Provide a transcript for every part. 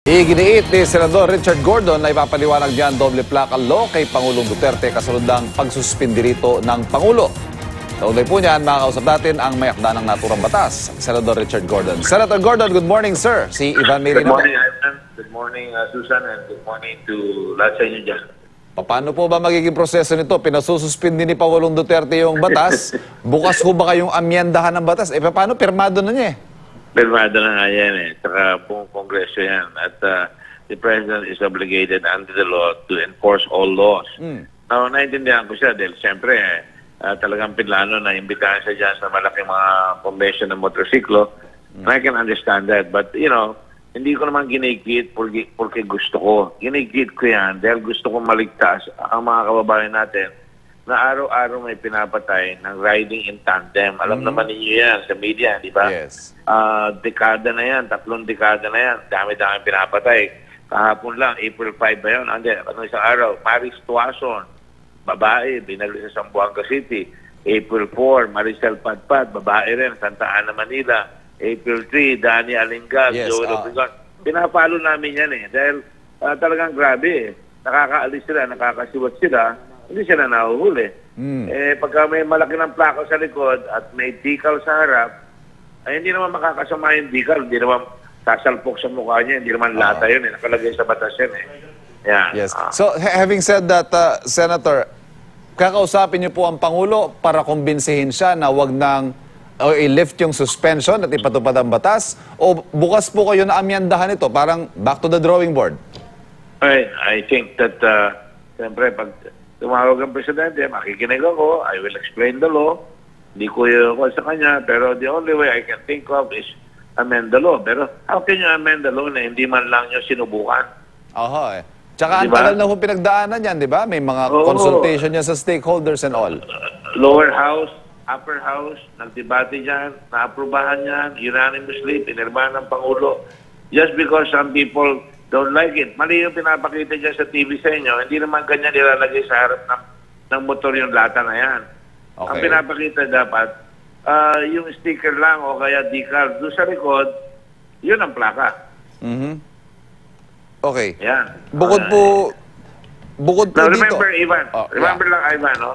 Iginiit ni Senador Richard Gordon na ipapaliwanag niya ang doble plaka law kay Pangulong Duterte kasalundang pagsuspindi rito ng Pangulo. Kaugnay po niyan, makakausap natin ang may akda ng naturang batas, Senador Richard Gordon. Senator Gordon, good morning, sir. Si Ivan Merino. Good morning, Ivan. Good morning, Susan, and good morning to lahat sa inyo dyan. Paano po ba magiging proseso nito? Pinasususpindi ni Pangulong Duterte yung batas. Bukas po ba kayong amyendahan ng batas? Paano? Pirmado na niya eh. Pirmado na nga yan eh. Saka buong kongreso yan. At the President is obligated under the law to enforce all laws. Now, naintindihan ko siya dahil siyempre talagang pinlano na imbitahan siya dyan sa malaking mga convention ng motorsiklo. And I can understand that. But, you know, hindi ko naman ginigit porque gusto ko. Ginigit ko yan dahil gusto ko maligtas ang mga kababayan natin na araw-araw may pinapatay ng riding in tandem. Alam naman ninyo yan sa media, di ba? Yes. Dekada na yan, 3 dekada na yan. Dami-dami pinapatay. Kahapon lang, April 5 ba yun? Isang araw, Maris Tuason, babae, binali sa Zamboanga City. April 4, Maricel Padpad, babae rin, Santa Ana, Manila. April 3, Dani Alingag, Yes, Joel Obrigon. Pinapalo namin yan eh. Dahil talagang grabe eh. Nakakaalis sila, nakakasiwat sila, hindi sila nahuhuli. Pagka may malaki ng plaka sa likod at may decal sa harap, ay hindi naman makakasama yung decal. Hindi naman sasalpok sa mukha niya. Hindi naman lata yun. Nakalagay sa batas yun eh. Yeah. Yes. So, having said that, Senator, kakausapin niyo po ang Pangulo para kumbinsihin siya na wag nang i-lift yung suspension at ipatupad ang batas? O bukas po kayo na amyandahan ito? Parang back to the drawing board? I think that, siyempre, pag tumawag ang Presidente, makikinig ako, I will explain the law. Hindi ko yung sa kanya, pero the only way I can think of is amend the law. Pero how can you amend the law na hindi man lang nyo sinubukan? Aha eh. Tsaka ang Diba? tagal na po pinagdaanan yan, di ba? May mga consultation yan sa stakeholders and all. Lower house, upper house, nagdebate dyan, naaprubahan yan, unanimously, pinirmahan ng Pangulo. Just because some people don't like it. Mali yung pinapakita dyan sa TV sa inyo. Hindi naman ganyan nilalagay sa harap ng motor yung lata na yan. Okay. Ang pinapakita dapat, yung sticker lang o kaya decal doon sa likod, yun ang plaka. Okay. Yan. Bukod po Now, dito. remember, Ivan, remember yeah. lang, Ivan, no?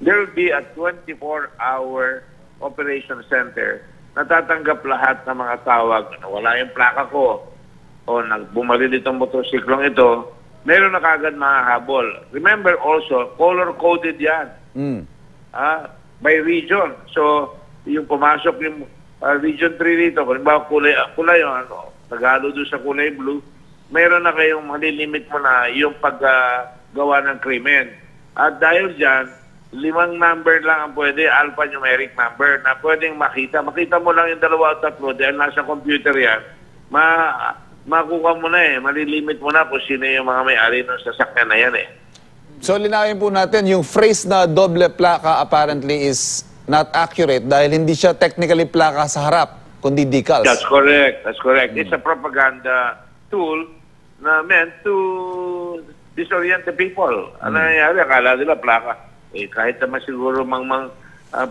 There will be a 24-hour operation center na tatanggap lahat ng mga tawag na wala yung plaka ko o bumali ditong motorsiklong ito, meron na kagad mahahabol. Remember also, color-coded yan. By region. So, yung pumasok yung Region 3 dito, kung ba kulay yun, nagalo doon sa kulay blue, meron na kayong malilimit mo na yung paggawa ng krimen. At dahil dyan, 5 number lang ang pwede, alphanumeric number, na pwedeng makita. Makita mo lang yung 2 o 3 dahil nasa computer yan. Makuha mo na eh, malilimit mo na kung sino yung mga may-ari ng sasakyan na yan eh. So, linawin po natin, yung phrase na doble plaka apparently is not accurate dahil hindi siya technically plaka sa harap, kundi decals. That's correct. That's correct. It's a propaganda tool na meant to disorient the people. Ano nangyayari? Akala nila plaka. Eh, kahit naman siguro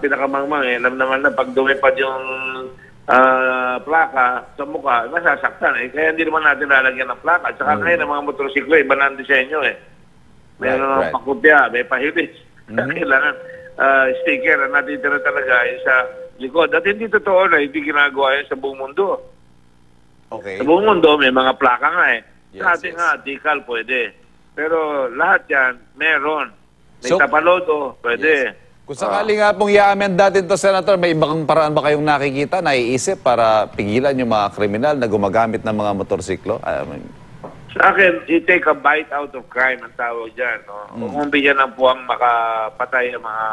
pinakamangmang, alam naman na pag dumipad yung plaka sa mukha, masasaktan. Kaya hindi naman natin lalagyan ng plaka. At saka ngayon, ang mga motorsiklo, iba na ang disenyo eh. Meron ng pakupya, may pahilis. Kailangan sticker na natitira talaga sa likod. At hindi totoo na hindi ginagawa yan sa buong mundo. Okay. Sa buong mundo, may mga plaka nga eh. Yes, Sa atin nga, decal pwede. Pero lahat yan, meron. May So, tapalodo, pwede. Yes. Kung sakali nga pong i-amend natin to, Senator, may ibang paraan ba kayong nakikita, naiisip para pigilan yung mga kriminal na gumagamit ng mga motorsiklo? Sa akin, you take a bite out of crime ang tawag dyan. No? Kung bigyan ng puwang makapatay ang mga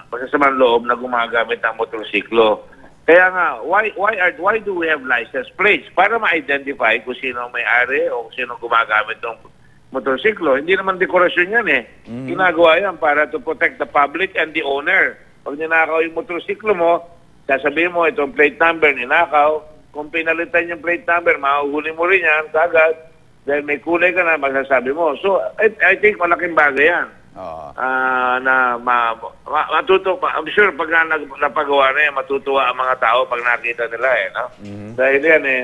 magsasamang loob na gumagamit ng motorsiklo. Kaya nga, why do we have license plates? Para ma-identify kung sino ang may-ari o kung sino gumagamit ng motorsiklo. Hindi naman dekorasyon yan eh. Ginagawa yan para to protect the public and the owner. Pag ninakaw yung motorsiklo mo, sasabihin mo itong plate number, ninakaw. Kung pinalitan yung plate number, mahuhuli mo rin yan kagad. Dahil may kulay ka na, masasabi mo. So, I think malaking bagay yan. I'm sure pag napagawa na yan, matutuwa ang mga tao pag nakita nila eh. No? Dahil yan eh,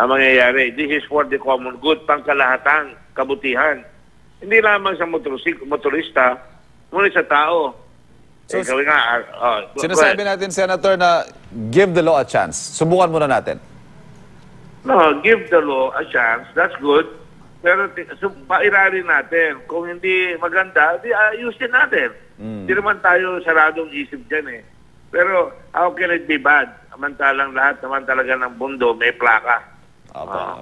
ang mangyayari. This is for the common good, pangkalahatang kabutihan. Hindi lamang sa motorista, ngunit sa tao. So, Gawin nga. Sinasabi natin, Senator, na give the law a chance. Subukan muna natin. No, give the law a chance. That's good. Pero pairarin natin. Kung hindi maganda, di ayusin natin. Hindi naman tayo saradong isip dyan eh. Pero how can it be bad? Samantalang lahat naman talaga ng mundo may plaka. Apa.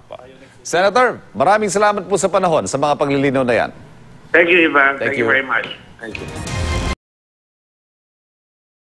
Senator, maraming salamat po sa panahon sa mga paglilinaw na yan. Thank you, Ivan. Thank Thank you you. very much. Thank you.